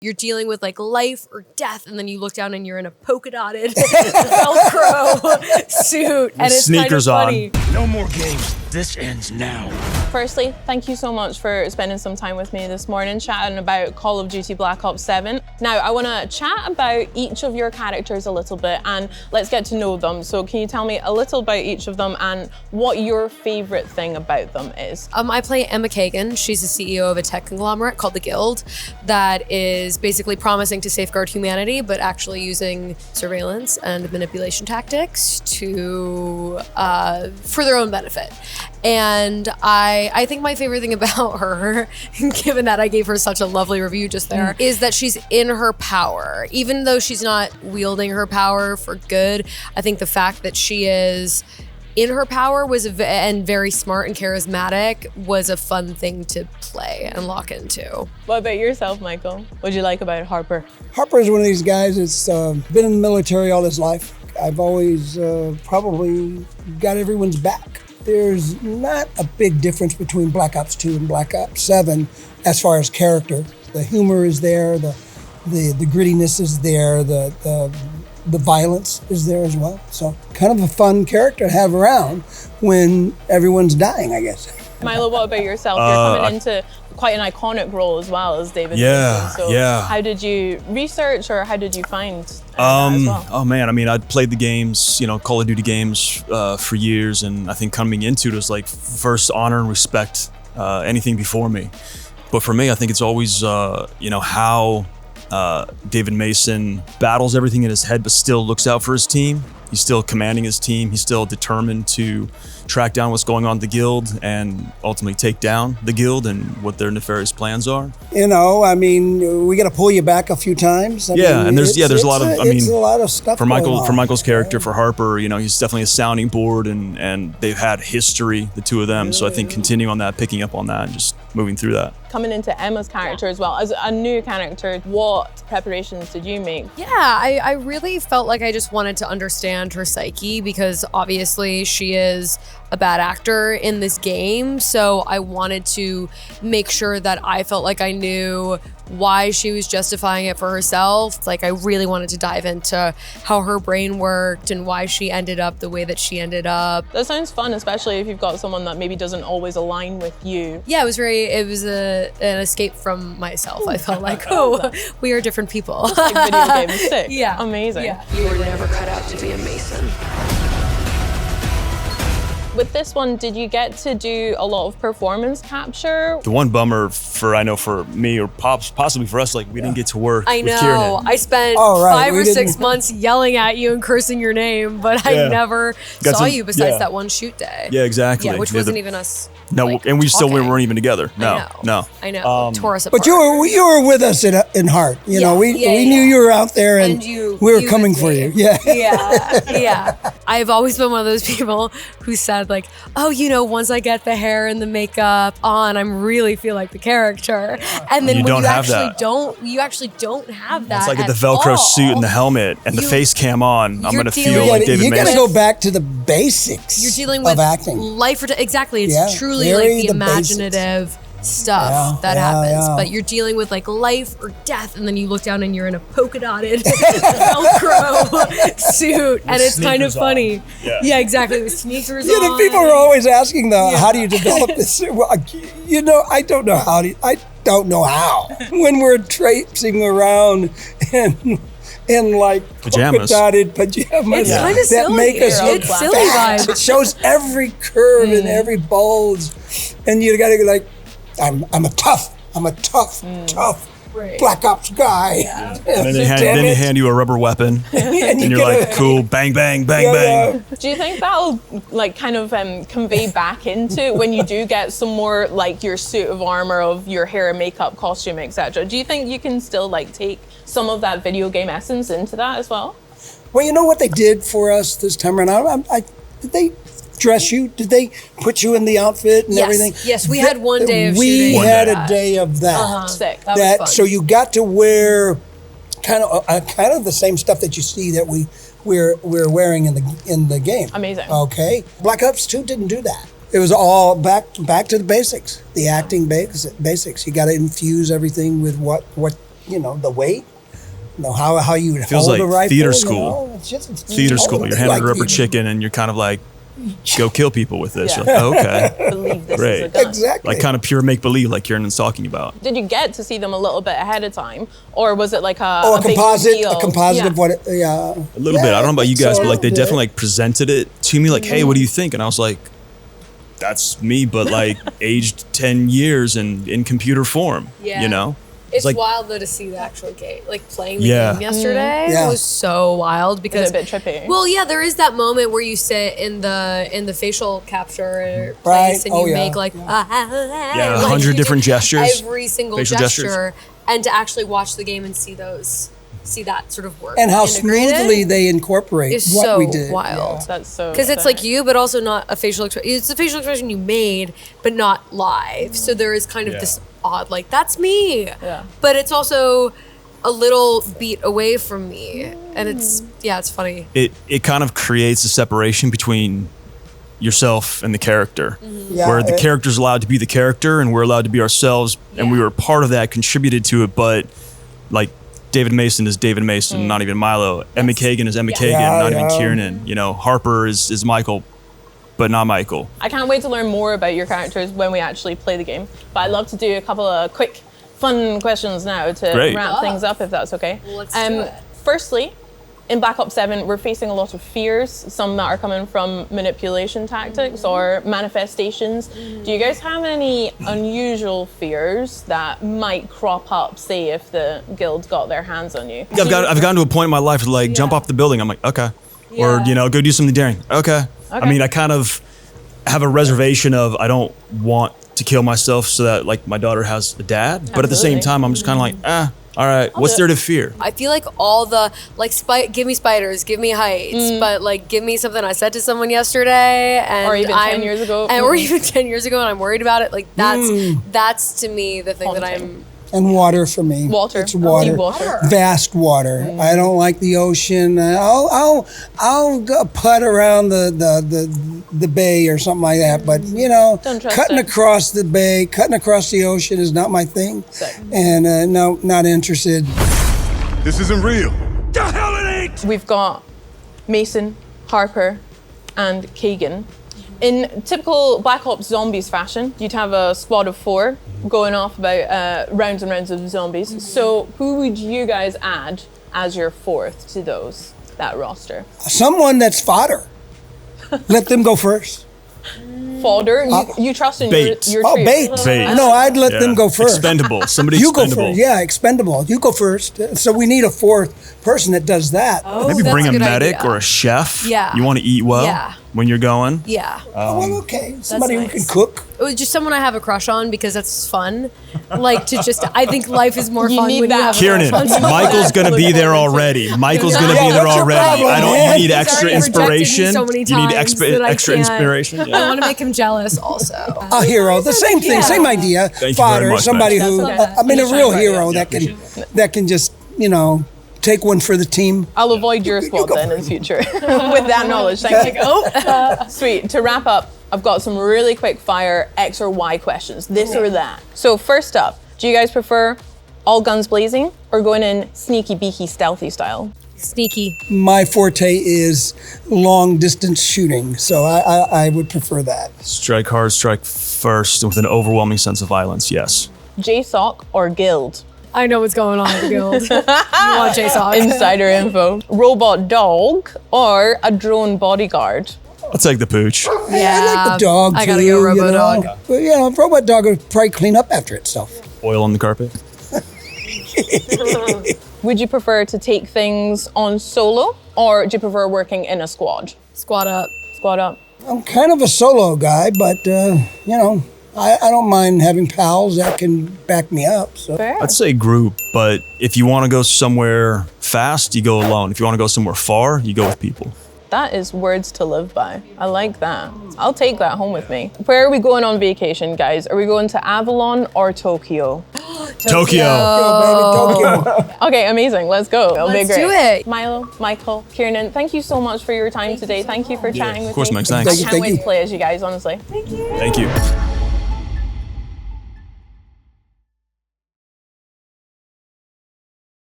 You're dealing with like life or death, and then you look down and you're in a polka dotted Velcro suit, and it's sneakers kind of funny. on. No more games. This ends now. Firstly, thank you so much for spending some time with me this morning chatting about Call of Duty Black Ops 7. Now, I want to chat about each of your characters a little bit and let's get to know them. So can you tell me a little about each of them and what your favorite thing about them is? I play Emma Kagan. She's the CEO of a tech conglomerate called the Guild that is basically promising to safeguard humanity, but actually using surveillance and manipulation tactics to for their own benefit. And I think my favorite thing about her, given that I gave her such a lovely review just there, is that she's in her power. Even though she's not wielding her power for good, I think the fact that she is in her power and very smart and charismatic was a fun thing to play and lock into. What about yourself, Michael? What do you like about Harper? Harper is one of these guys that's been in the military all his life. I've always probably got everyone's back. There's not a big difference between Black Ops 2 and Black Ops 7 as far as character. The humor is there, the grittiness is there, the violence is there as well. So kind of a fun character to have around when everyone's dying, I guess. Milo, what about yourself? You're coming into quite an iconic role as well as David Mason. So how did you research or how did you find that as well? Oh man, I mean, I'd played the games, Call of Duty games for years, and I think coming into it was like first honor and respect anything before me. But for me, I think it's always, how David Mason battles everything in his head, but still looks out for his team. He's still commanding his team. He's still determined to track down what's going on in the Guild and ultimately take down the Guild and what their nefarious plans are. We got to pull you back a few times. And there's a lot of stuff for Michael's character, yeah. For Harper, he's definitely a sounding board and they've had history, the two of them. So I think continuing on that, picking up on that and just moving through that. Coming into Emma's character as well, as a new character, what preparations did you make? Yeah, I really felt like I just wanted to understand her psyche because obviously she is a bad actor in this game. So I wanted to make sure that I felt like I knew why she was justifying it for herself. Like I really wanted to dive into how her brain worked and why she ended up the way that she ended up. That sounds fun, especially if you've got someone that maybe doesn't always align with you. Yeah, it was an escape from myself. I felt like, we are different people. Like video game is sick. Yeah. Amazing. Yeah. You were never cut out to be a Mason. With this one, did you get to do a lot of performance capture? The one bummer for me or possibly for us, we didn't get to work I with know. Kiernan. I spent 5 or 6 months yelling at you and cursing your name, but I never saw you besides that one shoot day. Yeah, exactly. Yeah, which wasn't even us. No, and we still weren't even together. No. I know. Tore us apart. But you were with us in heart. We knew you were out there and we were coming for you. Yeah. Yeah. I've always been one of those people who said once I get the hair and the makeup on, I'm really feel like the character. And then you actually don't have that. Once I get the Velcro suit and the helmet and the face cam on, I'm going to feel like David Mason. You got to go back to the basics. You're dealing with acting. Life exactly. It's truly like the imaginative stuff that happens, but you're dealing with like life or death, and then you look down and you're in a polka dotted Velcro suit, and it's kind of funny. Yeah, exactly. With sneakers on. The people are always asking how do you develop this? Well, I don't know how. I don't know how. When we're traipsing around in like pajamas. Polka-dotted pajamas it's kind of silly. Make us look it's silly vibes. It shows every curve and every bulge, and you got to go like, I'm a tough Black Ops guy. Yeah. And then they hand you a rubber weapon, and you're like, cool, bang, bang, bang, bang. Do you think that'll kind of convey back into when you do get some more like your suit of armor of your hair, makeup, costume, etc.? Do you think you can still take some of that video game essence into that as well? Well, you know what they did for us this time around? Did they dress you? Did they put you in the outfit and everything? Yes, we had one day of shooting. We had a day of that. Sick. That was fun. So you got to wear kind of the same stuff that you see that we're wearing in the game. Amazing. Okay. Black Ops 2 didn't do that. It was all back to the basics, the acting basics. You got to infuse everything with what the weight, how you would Feels hold like a rifle. theater school. It's just Theater school. You're handing a rubber theater. chicken and you're kind of like, go kill people with this. Yeah. You're like, oh, okay. Believe this Great. is a gun. Exactly. Like kind of pure make-believe like Kiernan's talking about. Did you get to see them a little bit ahead of time, or was it like a a big composite, reveal? a composite Yeah. of what? Yeah. A little bit. I don't know about you guys, but like they definitely like presented it to me like, hey, what do you think? And I was like, that's me, but like aged 10 years and in computer form, Yeah. you know? It's like- wild though to see the actual game, like playing the Yeah. game yesterday. Yeah. It was so wild because a bit trippy? Well, yeah, there is that moment where you sit in the facial capture Right. place and Oh, you yeah. make like Yeah, like 100 you do different gestures, every single facial gesture, gestures. and to actually watch the game and see that sort of work And how integrated smoothly they incorporate is what so we did. wild. That's so. Because it's like sick. you, but also not a facial expression. It's a facial expression you made, but not live. So there is kind of Yeah. this odd, like, that's me. Yeah. But it's also a little beat away from me. And it's funny. It kind of creates a separation between yourself and the character, Yeah, where the it- character's allowed to be the character and we're allowed to be ourselves, and we were part of that, contributed to it, but like David Mason is David Mason, not even Milo. Emma Kagan is Emma Kagan, Yeah, not even yeah. Kiernan. You know, Harper is Michael, but not Michael. I can't wait to learn more about your characters when we actually play the game. But I'd love to do a couple of quick, fun questions now to Great. wrap things up, if that's okay. Well, let's do it. Firstly, in Black Ops 7, we're facing a lot of fears, some that are coming from manipulation tactics or manifestations. Do you guys have any unusual fears that might crop up, say, if the guild got their hands on you? I've gotten to a point in my life to like jump off the building. I'm like, okay. Or, go do something daring. Okay. I mean, I kind of have a reservation of I don't want to kill myself so that like my daughter has a dad. But at the same Absolutely. time, I'm just kind of like, all right, what's there to fear? I feel like all the, like, give me spiders, give me heights, but, like, give me something I said to someone yesterday. And Or even 10 years ago. Or even 10 years ago, and I'm worried about it. Like, that's to me, the thing that Haunting. And water for me. Water. It's water. Deep water. Vast water. I don't like the ocean. I'll go putt around the bay or something like that. But Don't trust cutting it. across the bay, cutting across the ocean is not my thing. Sick. And no, not interested. This isn't real. The hell it ain't! We've got Mason, Harper, and Kagan. In typical Black Ops Zombies fashion, you'd have a squad of 4 going off about rounds and rounds of zombies. So who would you guys add as your 4th to that roster? Someone that's fodder. Let them go first. Fodder? You trust in Bait. your Oh, troops? bait. Bait. No, I'd let them go first. Expendable. Somebody You go expendable. first. Yeah, expendable. You go first. So we need a 4th person that does that. Maybe that's bring a a good medic idea. or a chef. Yeah. You want to eat well Yeah. when you're going. Yeah. Well, okay. Somebody who nice. can cook. It was just someone I have a crush on because that's fun. Like I think life is more You fun need when that. you have a Kiernan, crush on someone. Michael's going to be there Look forward to already. Michael's going to Yeah, be there what's your already. problem, You man? need He's extra already rejected me inspiration. so many You need times that I extra can't. inspiration. I Yeah. want to make him jealous also. A hero, the same thing, Yeah. same idea. Thank you Fodder, very much, somebody man. who, That's okay. I mean, a You real shine hero bright, that can just, take one for the team. I'll avoid your squad go then in future with that knowledge. Thank you. Sweet. To wrap up, I've got some really quick fire X or Y questions. This or that. So first up, do you guys prefer all guns blazing or going in sneaky beaky stealthy style? Sneaky. My forte is long distance shooting, so I would prefer that. Strike hard, strike first with an overwhelming sense of violence, yes. JSOC or guild? I know what's going on at the guild. You want JSOC. Insider info. Robot dog or a drone bodyguard? I'll take the pooch. I like the dog I too. gotta go Robo Dog. But robot dog would probably clean up after itself. Oil on the carpet. Would you prefer to take things on solo or do you prefer working in a squad? Squad up. Squad up. I'm kind of a solo guy, but I don't mind having pals that can back me up. So Fair. I'd say group, but if you want to go somewhere fast, you go alone. If you want to go somewhere far, you go with people. That is words to live by. I like that. I'll take that home with me. Where are we going on vacation, guys? Are we going to Avalon or Tokyo? Tokyo. Yo, baby, Tokyo. Okay, amazing. Let's go. It'll Let's be great. do it. Milo, Michael, Kiernan, thank you so much for your time today. Thank you for chatting with me. Of course, Max, I thanks. can't Thank wait you. to play as you guys, honestly. Thank you.